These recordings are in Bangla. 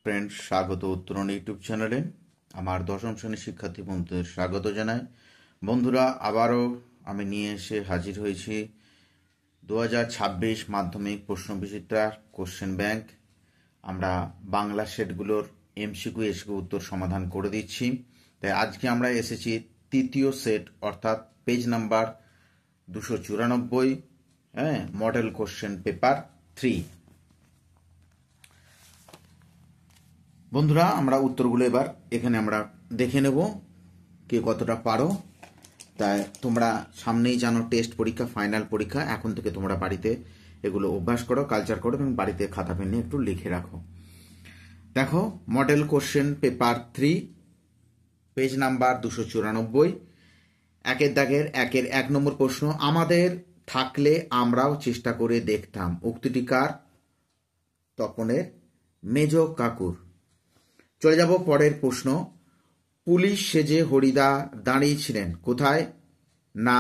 ফ্রেন্ডস, স্বাগত উত্তরণ ইউটিউব চ্যানেলে। আমার দশম শ্রেণীর শিক্ষার্থী বন্ধুদের স্বাগত জানাই। বন্ধুরা, আবারও আমি নিয়ে এসে হাজির হয়েছি 2026 মাধ্যমিক প্রশ্নবিচিত্রার কোশ্চেন ব্যাংক। আমরা বাংলা সেটগুলোর এমসিকিউ এসকিউ উত্তর সমাধান করে দিচ্ছি। তাই আজকে আমরা এসেছি তৃতীয় সেট, অর্থাৎ page number 294, model question paper 3। বন্ধুরা, আমরা উত্তরগুলো এবার এখানে আমরা দেখে নেব কে কতটা পারো। তাই তোমরা সামনেই জানো টেস্ট পরীক্ষা, ফাইনাল পরীক্ষা। এখন থেকে তোমরা বাড়িতে এগুলো অভ্যাস করো, কালচার করো এবং বাড়িতে খাতা পেন নিয়ে একটু লিখে রাখো। দেখো, model question paper 3, page number 294, একের দাগের 1 নম্বর প্রশ্ন। আমাদের থাকলে আমরাও চেষ্টা করে দেখতাম, উক্তিটি কার? তপনের মেজ কাকুর। চলে যাব পরের প্রশ্ন। পুলিশ সেজে হরিদা দাঁড়িয়েছিলেন কোথায়? না,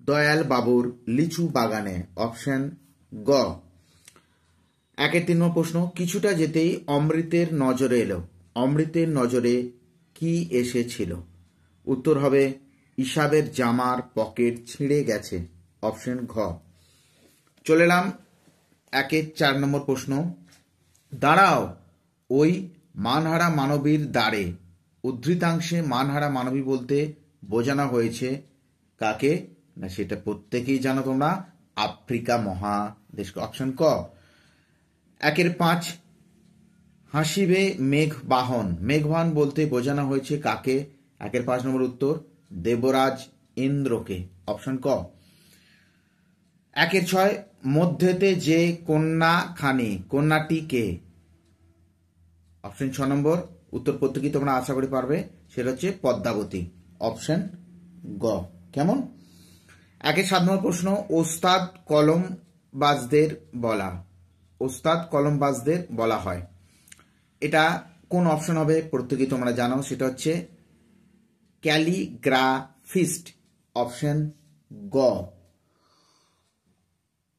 দয়াল বাবুর লিচু বাগানে। অপশন গ। 3 নম্বর প্রশ্ন। কিছুটা যেতেই অমৃতের নজরে এলো, অমৃতের নজরে কি এসেছিল? উত্তর হবে ইসাবের জামার পকেট ছিঁড়ে গেছে। অপশন ঘ। চলে এলাম 4 নম্বর প্রশ্ন। দাঁড়াও, ওই মানহারা মানবীর দ্বারে। উদ্ধৃতাংশে মানহারা মানবী বলতে বোঝানো হয়েছে কাকে? না, সেটা প্রত্যেকেই জানো তোমরা, আফ্রিকা মহাদেশ। অপশন ক। 5 হাসিবে মেঘবাহন, মেঘবাহন বলতে বোঝানো হয়েছে কাকে? 5 নম্বর উত্তর দেবরাজ ইন্দ্রকে। অপশন ক। 6 মধ্যেতে যে কন্যাখানি, কন্যাটি কে? অপশন 6 নম্বর উত্তর প্রত্যেকেই তোমরা আশা করি পারবে, সেটা হচ্ছে পদ্মাবতী। অপশন গ। কেমন? 7 নম্বর প্রশ্ন। ওস্তাদ কলমবাজদের বলা, ওস্তাদ কলমবাজদের বলা হয়, এটা কোন অপশন হবে? প্রত্যেকেই তোমরা জানো, সেটা হচ্ছে ক্যালিগ্রাফিস্ট। অপশন গ।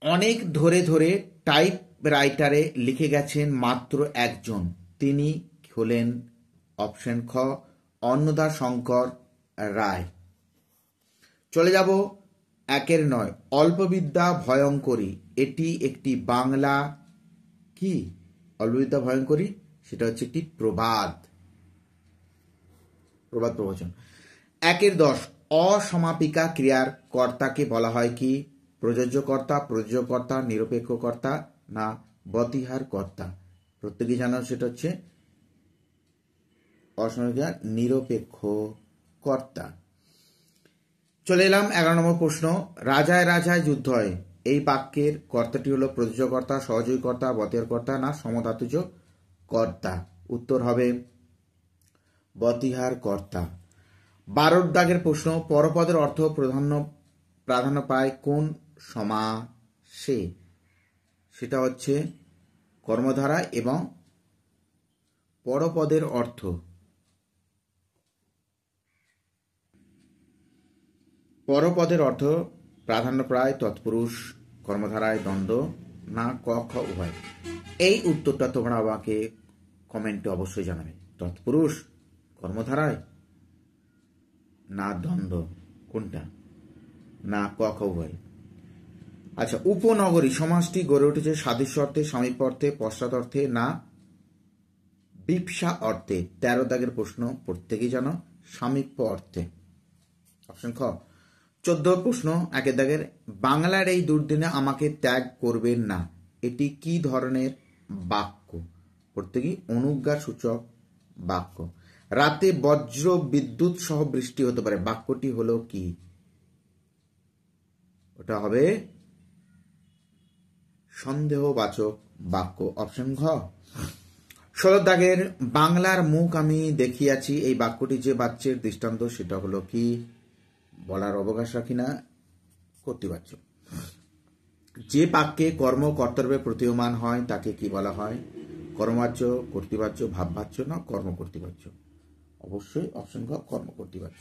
অনেক ধরে ধরে টাইপ রাইটারে লিখে গেছেন মাত্র একজন, তিনি হলেন? অপশন খ, অন্নদা শঙ্কর রায়। চলে যাব 9। অল্পবিদ্যা ভয়ঙ্করী, এটি একটি বাংলা কি? অল্পবিদ্যা ভয়ঙ্করী, সেটা হচ্ছে একটি প্রবাদ, প্রবাদ প্রবচন। 10 অসমাপিকা ক্রিয়ার কর্তাকে বলা হয় কি? প্রযোজ্য কর্তা, প্রযোজ্য কর্তা, নিরপেক্ষ কর্তা, না বতিহার কর্তা? প্রত্যেকেই জানো, সেটা হচ্ছে অসমাপিকা নিরপেক্ষ কর্তা। চলে এলাম 11 নম্বর প্রশ্ন। রাজায় রাজায় যুদ্ধ হয়, এই বাক্যের কর্তাটি হলো প্রযোজ্য কর্তা, সহযোগী কর্তা, বতিহার কর্তা, না সমধাতুজ কর্তা? উত্তর হবে বতিহার কর্তা। 12 দাগের প্রশ্ন। পরপদের অর্থ প্রাধান্য পায় কোন সমাসে? সেটা হচ্ছে কর্মধারা এবং পরপদের অর্থ, পরপদের অর্থ প্রাধান্য পায় তৎপুরুষ কর্মধারায় দ্বন্দ্ব, না ক খ উভয়? এই উত্তরটা তোমরা আমাকে কমেন্টে অবশ্যই জানাবে। তৎপুরুষ কর্মধারায়, না দ্বন্দ্ব, কোনটা? না ক খ উভয়? আচ্ছা, উপনগরী সমাজটি গড়ে উঠেছে সাদৃশ্য অর্থে, সামীপ্য অর্থে, পশ্চাৎ অর্থে, না বিপসা অর্থে? 13 দাগের প্রশ্ন, প্রত্যেকেই জানো, সামীপ্য অর্থে। অপশন খ। 14 প্রশ্ন, 1 দাগের। বাংলার এই দুর্দিনে আমাকে ত্যাগ করবেন না, এটি কি ধরনের বাক্য? প্রত্যেকেই অনুজ্ঞা সূচক বাক্য। রাতে বজ্র বিদ্যুৎ সহ বৃষ্টি হতে পারে, বাক্যটি হলো কি? ওটা হবে সন্দেহবাচক বাক্য। অপশন ঘ। 16 দাগের। বাংলার মুখ আমি দেখিয়াছি, এই বাক্যটি যে বাচ্যের দৃষ্টান্ত, সেটা হলো কি? বলার অবকাশ রাখি না, কর্তৃবাচ্য। যে বাক্যে কর্ম কর্তব্যে প্রতীয়মান হয় তাকে কি বলা হয়? কর্মবাচ্য, কর্তৃবাচ্য, ভাববাচ্য, না কর্ম কর্তৃবাচ্য? অবশ্যই অপশন ঘ, কর্ম কর্তৃবাচ্য।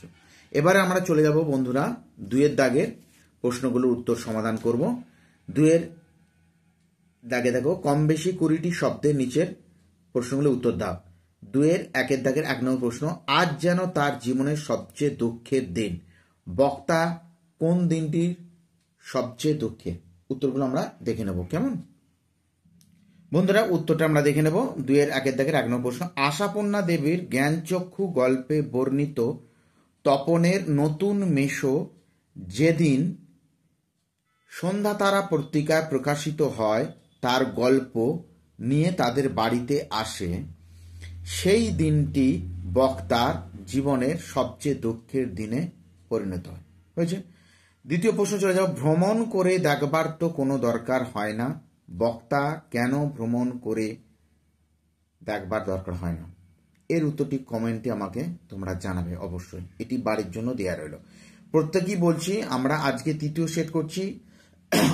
এবারে আমরা চলে যাব বন্ধুরা 2 দাগের প্রশ্নগুলোর উত্তর সমাধান করব। 2 দাগে দেখো, কম বেশি 20টি শব্দের নিচের প্রশ্নগুলো উত্তর দাও। 2-এর 1-এর দাগের 1 নম্বর প্রশ্ন, আজ যেন তার জীবনের সবচেয়ে দুঃখের দিন। বক্তা কোন দিনটির সবচেয়ে দুঃখের? উত্তরগুলো আমরা দেখে নেব, কেমন বন্ধুরা? উত্তরটা আমরা দেখে নেব। 2-এর 1-এর দাগের 1 নম্বর প্রশ্ন, আশাপূর্ণা দেবীর জ্ঞানচক্ষু গল্পে বর্ণিত তপনের নতুন মেশো যেদিন সন্ধ্যাতারা পত্রিকায় প্রকাশিত হয় তার গল্প নিয়ে তাদের বাড়িতে আসে, সেই দিনটি বক্তার জীবনের সবচেয়ে দুঃখের দিনে পরিণত হয়। হয়েছে। দ্বিতীয় প্রশ্ন চলে যাও, ভ্রমণ করে দেখবার তো কোনো দরকার হয় না, বক্তা কেন ভ্রমণ করে দেখবার দরকার হয় না? এর উত্তরটি কমেন্টে আমাকে তোমরা জানাবে অবশ্যই, এটি বাড়ির জন্য দেওয়া রইল। প্রত্যেকেই বলছি আমরা আজকে তৃতীয় সেট করছি।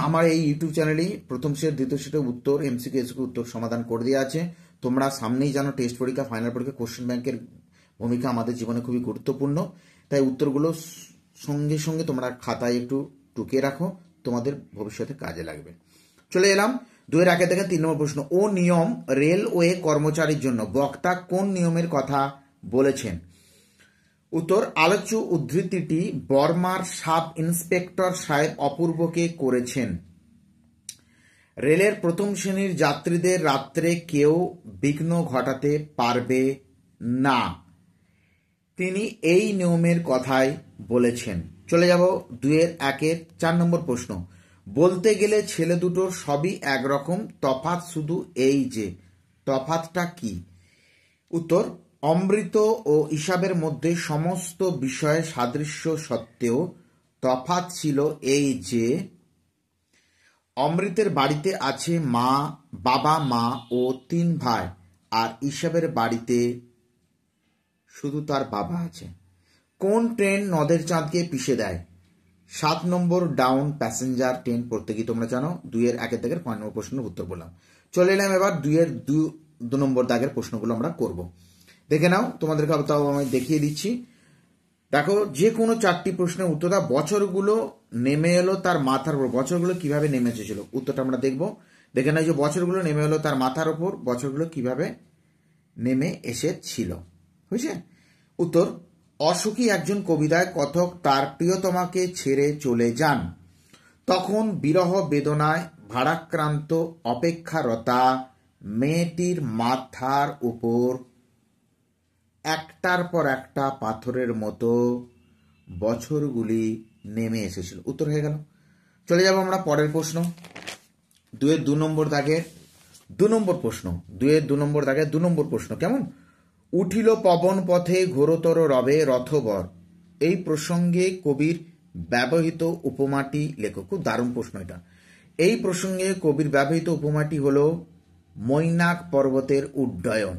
আমার এই ইউটিউব চ্যানেলেই প্রথম সেট দ্বিতীয় সেটের উত্তর এমসিকিউ এসকিউ উত্তর সমাধান করে দেওয়া আছে। তোমরা সামনেই জানো টেস্ট পরীক্ষা, ফাইনাল পরীক্ষা, কোশ্চেন ব্যাংকের ভূমিকা আমাদের জীবনে খুবই গুরুত্বপূর্ণ। তাই উত্তরগুলো সঙ্গে সঙ্গে তোমরা খাতায় একটু টুকে রাখো, তোমাদের ভবিষ্যতে কাজে লাগবে। চলে এলাম 2-এর 1-এর দাগের 3 নম্বর প্রশ্ন, ও নিয়ম রেলওয়ে কর্মচারীর জন্য বক্তা কোন নিয়মের কথা বলেছেন? উত্তর, আলোচ্য উদ্ধৃতিটি বর্মার সাব ইন্সপেক্টর সাহেব অপূর্বকে করেছেন। রেলের প্রথম শ্রেণীর যাত্রীদের রাত্রে কেউ বিঘ্ন ঘটাতে পারবে না, তিনি এই নিয়মের কথাই বলেছেন। চলে যাব 2-এর 1-এর 4 নম্বর প্রশ্ন, বলতে গেলে ছেলে দুটোর সবই একরকম, তফাৎ শুধু এই যে, তফাৎটা কি? উত্তর, অমৃত ও ইসাবের মধ্যে সমস্ত বিষয়ে সাদৃশ্য সত্ত্বেও তফাৎ ছিল এই যে, অমৃতের বাড়িতে আছে মা, বাবা, মা ও 3 ভাই, আর ইসাবের বাড়িতে শুধু তার বাবা আছে। কোন ট্রেন নদের চাঁদকে পিষে দেয়? 7 নম্বর ডাউন প্যাসেঞ্জার ট্রেন। প্রত্যেকেই তোমরা জানো। 2-এর 1-এর দাগের 5 নম্বর প্রশ্নের উত্তর বললাম। চলে এলাম এবার 2-এর 2 নম্বর দাগের প্রশ্নগুলো আমরা করব। দেখে নাও, তোমাদেরকে তাও আমি দেখিয়ে দিচ্ছি। দেখো, যে কোনো 4টি প্রশ্নের উত্তর দাও। বছরগুলো নেমে এলো তার মাথার উপর, বছরগুলো কিভাবে নেমে এসেছিল উত্তরটা আমরা দেখব। দেখে নাও, যে বছরগুলো নেমে এলো তার মাথার উপর, বছরগুলো কিভাবে নেমে এসেছিল। বুঝছে? উত্তর, অসুখী একজন কবিতায় কথক তার প্রিয়তমাকে ছেড়ে চলে যান, তখন বিরহ বেদনায় ভারাক্রান্ত অপেক্ষারতা মেয়েটির মাথার উপর একটার পর একটা পাথরের মতো বছরগুলি নেমে এসেছিল। উত্তর হয়ে গেল। চলে যাব আমরা পরের প্রশ্ন, 2-এর 2 নম্বর দাগের 2 নম্বর প্রশ্ন। 2-এর 2 নম্বর দাগের 2 নম্বর প্রশ্ন, কেমন? উঠিল পবন পথে ঘোরতর রবে রথবর, এই প্রসঙ্গে কবির ব্যবহৃত উপমাটি লেখো। খুব দারুণ প্রশ্ন এটা। এই প্রসঙ্গে কবির ব্যবহৃত উপমাটি হল মৈনাক পর্বতের উড্ডয়ন।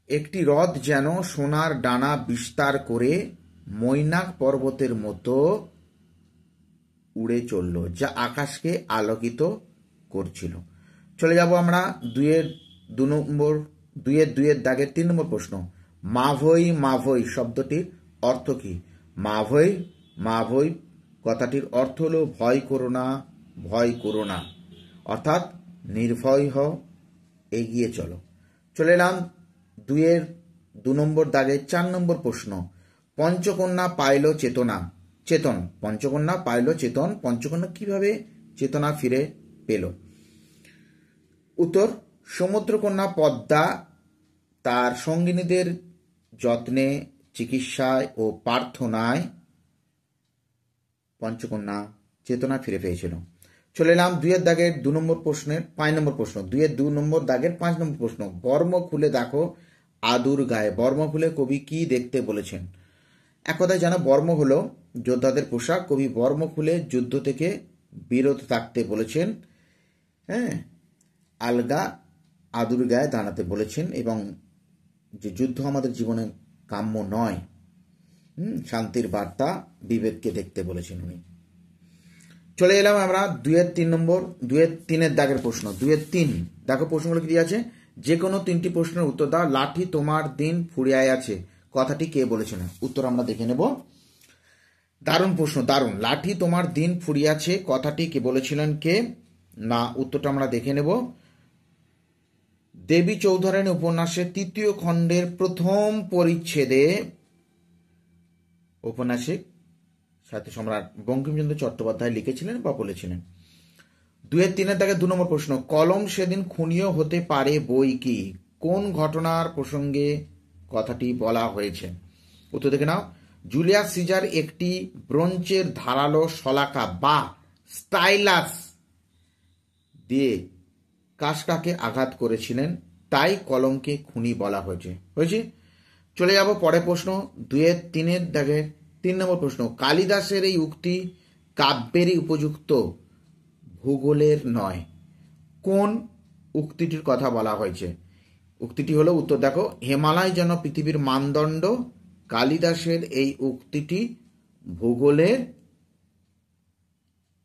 একটি রথ যেন সোনার ডানা বিস্তার করে মৈনাক পর্বতের মতো উড়ে চলল, যা আকাশকে আলোকিত করছিল। চলে যাব আমরা 2-এর 2-এর দাগের 3 নম্বর প্রশ্ন, মাভৈ মাভৈ শব্দটির অর্থ কি? মাভৈ মাভৈ কথাটির অর্থ হলো ভয় করো না, ভয় করো না, অর্থাৎ নির্ভয় হও, এগিয়ে চলো। চলে এলাম 2-এর 2 নম্বর দাগের 4 নম্বর প্রশ্ন, পঞ্চকন্যা পাইল চেতনা চেতন। পঞ্চকন্যা পাইল চেতন, পঞ্চকন্যা কিভাবে চেতনা ফিরে পেল? উত্তর, সমুদ্রকন্যা পদ্মা তার সঙ্গিনীদের যত্নে, চিকিৎসায় ও প্রার্থনায় পঞ্চকন্যা চেতনা ফিরে পেয়েছিল। চলে এলাম 2-এর দাগের 2 নম্বর প্রশ্নের 5 নম্বর প্রশ্ন। 2-এর 2 নম্বর দাগের 5 নম্বর প্রশ্ন, বর্ম খুলে দেখো আদুর গায়ে। বর্ম খুলে কবি কি দেখতে বলেছেন? এক কথায় জানো, বর্ম হলো যোদ্ধাদের পোশাক। কবি বর্ম খুলে যুদ্ধ থেকে বিরত থাকতে বলেছেন, হ্যাঁ, আলগা আদুর গায়ে দাঁড়াতে বলেছেন, এবং যে যুদ্ধ আমাদের জীবনে কাম্য নয়, শান্তির বার্তা বিবেককে দেখতে বলেছেন উনি। চলে এলাম আমরা 2-এর 3 নম্বর 2-এর 3-এর দাগের প্রশ্ন। 2-এর 3 দেখো, প্রশ্নগুলো কি আছে? যে কোনো 3টি প্রশ্নের উত্তর দাও। লাঠি তোমার দিন ফুরিয়ায় আছে, কথাটি কে বলেছেন? উত্তর আমরা দেখে নেব। দারুণ প্রশ্ন, দারুণ। লাঠি তোমার দিন ফুরিয়াছে কথাটি কে বলেছিলেন? কে না, উত্তরটা আমরা দেখে নেব। দেবী চৌধুরানী উপন্যাসের 3য় খণ্ডের প্রথম পরিচ্ছেদে ঔপন্যাসিক সাহিত্য সম্রাট বঙ্কিমচন্দ্র চট্টোপাধ্যায় লিখেছিলেন বা বলেছিলেন। 2-3 দাগে 2 নম্বর প্রশ্ন, কলম সেদিন খুনিও হতে পারে বই কি? কোন ঘটনার প্রসঙ্গে কথাটি বলা হয়েছে? উত্তর দেখে নাও। জুলিয়াস সিজার একটি ব্রোঞ্জের ধারালো শলাকা বা স্টাইলাস দিয়ে কাসকাকে আঘাত করেছিলেন, তাই কলমকে খুনি বলা হয়েছে। চলে যাব পরে প্রশ্ন 2-3 দাগে 3 নম্বর প্রশ্ন, কালিদাসের এই উক্তি কাব্যেরই উপযুক্ত, ভূগোলের নয়। কোন উক্তিটির কথা বলা হয়েছে? উক্তিটি হলো, উত্তর দেখো, হিমালয় যেন পৃথিবীর মানদণ্ড, কালিদাসের এই উক্তিটি ভূগোলের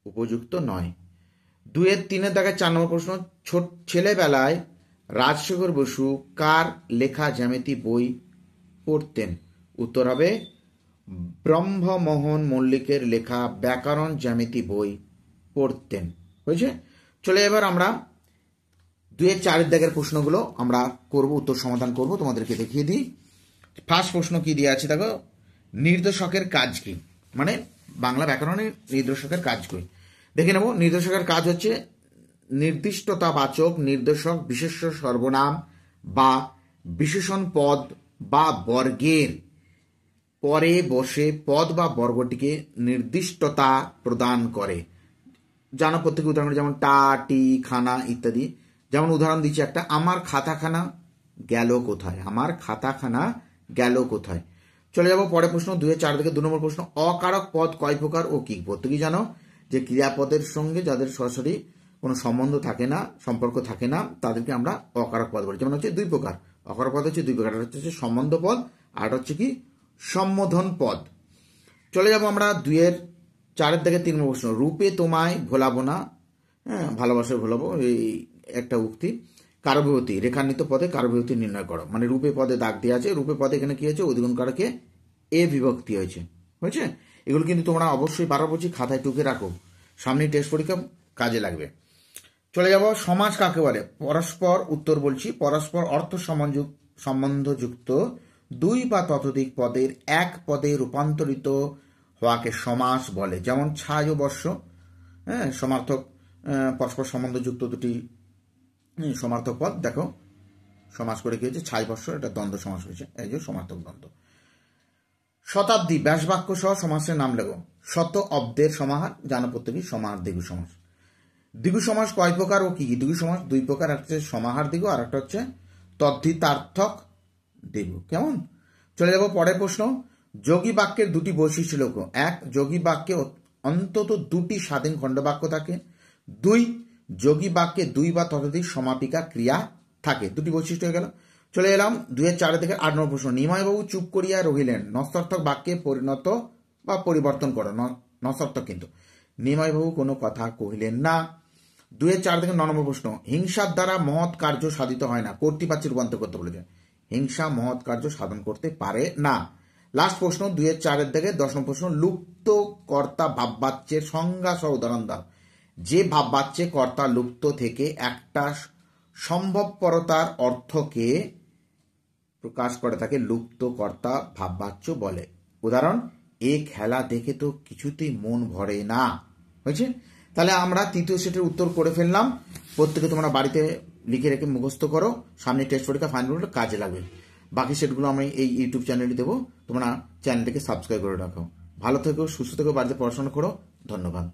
উপযুক্ত নয়। 2-3 দাগে 4 নম্বর প্রশ্ন, ছেলেবেলায় রাজশেখর বসু কার লেখা জ্যামিতি বই পড়তেন? উত্তর হবে ব্রহ্মমোহন মল্লিকের লেখা ব্যাকরণ জ্যামিতি বই পড়তেন। হয়েছে। চলে এবার আমরা 2-4 দাগের প্রশ্নগুলো আমরা করব, উত্তর সমাধান করব, তোমাদেরকে দেখিয়ে দিই। ফার্স্ট প্রশ্ন কি দিয়ে আছে দেখো, নির্দেশকের কাজ কি? মানে বাংলা ব্যাকরণের নির্দেশকের কাজ কি দেখে নেব। নির্দেশকের কাজ হচ্ছে নির্দিষ্টতাবাচক নির্দেশক বিশেষ্য সর্বনাম বা বিশেষণ পদ বা বর্গের পরে বসে পদ বা বর্গটিকে নির্দিষ্টতা প্রদান করে। জানো প্রত্যেক উদাহরণ, যেমন টা, টি, খানা ইত্যাদি। যেমন উদাহরণ দিচ্ছি একটা, আমার খাতাখানা গেল কোথায়? আমার খাতাখানা গেল কোথায়? চলে যাব পরে প্রশ্ন 2-4 থেকে 2 নম্বর প্রশ্ন, অকারক পদ কয় প্রকার ও কি? প্রত্যেকেই জানো যে ক্রিয়াপদের সঙ্গে যাদের সরাসরি কোনো সম্বন্ধ থাকে না, সম্পর্ক থাকে না, তাদেরকে আমরা অকারক পদ বলি। যেমন হচ্ছে 2 প্রকার অকারক পদ, হচ্ছে 2 প্রকার, হচ্ছে সম্বন্ধ পদ আর হচ্ছে কি সম্বোধন পদ। চলে যাব আমরা 2-4 থেকে 3 নম্বর প্রশ্ন, রূপে তোমায় ভোলাবো না, হ্যাঁ ভালোবাসে ভোলাবো, এই একটা উক্তি। কারবিভূতি, রেখান্বিত পদে কারবিভূতি নির্ণয় করো। মানে রূপে পদে দাগ দিয়ে আছে, রূপে পদে এখানে কি হয়েছে, অধিকরণকারকে এ বিভক্তি হয়েছে। এগুলো কিন্তু তোমরা অবশ্যই বারবার বলছি খাতায় টুকে রাখো, সামনে টেস্ট পরীক্ষা কাজে লাগবে। চলে যাব সমাস কাকে বলে? পরস্পর, উত্তর বলছি, পরস্পর অর্থ সম্বন্ধযুক্ত 2 বা ততোধিক পদের এক পদে রূপান্তরিত হওয়াকে সমাস বলে। যেমন ছায় ও বর্ষ, হ্যাঁ সমার্থক, পরস্পর সম্বন্ধযুক্ত 2টি সমার্থক পদ, দেখো সমাস করে কি হয়েছে, ছায় বর্ষ, এটা দ্বন্দ্ব সমাস হয়েছে, এই যে সমার্থক দ্বন্দ্ব। শতাব্দী, ব্যাসবাক্য সহ সমাসের নাম লেখো। শত অব্দের সমাহার, জানো প্রত্যেকেই, সমাহার দ্বিগু সমাস। দ্বিগু সমাস কয় প্রকার ও কি কি? দ্বিগু সমাস 2 প্রকার, একটা হচ্ছে সমাহার দ্বিগু আর একটা হচ্ছে তদ্ধিতার্থক দ্বিগু। কেমন? চলে যাব পরের প্রশ্ন, যোগী বাক্যের 2টি বৈশিষ্ট্য লেখো। 1, যোগী বাক্যে অন্তত 2টি স্বাধীন খণ্ডবাক্য থাকে। 2, যোগী বাক্যে 2 বা ততোধিক সমাপিকা ক্রিয়া থাকে। 2টি বৈশিষ্ট্য হয়ে গেল। চলে এলাম 2-4 থেকে 8 নম্বর প্রশ্ন, নিমাইবাবু চুপ করিয়া রহিলেন নস্যার্থক বাক্যে পরিণত বা পরিবর্তন করো। নস্যার্থক কিন্তু, নিমাইবাবু কোনো কথা কহিলেন না। 2-4 থেকে 9 নম্বর প্রশ্ন, হিংসার দ্বারা মহৎ কার্য সাধিত হয় না, কর্তৃপাচ্যে রূপান্তর করতে বলেছে। হিংসা মহৎ কার্য সাধন করতে পারে না। লাস্ট প্রশ্ন 2-4 থেকে 10 নম্বর প্রশ্ন, লুপ্ত কর্তা ভাববাচ্যের সংজ্ঞা সহ উদাহরণ দাও। যে ভাববাচ্যে কর্তা লুপ্ত থেকে একটা সম্ভবপরতার অর্থকে প্রকাশ করে তাকে লুপ্ত কর্তা ভাববাচ্য বলে। উদাহরণ, এ খেলা দেখে তো কিছুতেই মন ভরে না। হয়েছে? তাহলে আমরা 3য় সেটের উত্তর করে ফেললাম। প্রত্যেকে তোমরা বাড়িতে লিখে রেখে মুখস্থ করো, সামনে টেস্ট পরীক্ষা ফাইনাল কাজে লাগবে। বাকি সেটগুলো আমি এই ইউটিউব চ্যানেলে দেবো, তোমরা চ্যানেলটিকে সাবস্ক্রাইব করে রাখো। ভালো থেকো, সুস্থ থেকো, বাড়িতে পড়াশোনা করো। ধন্যবাদ।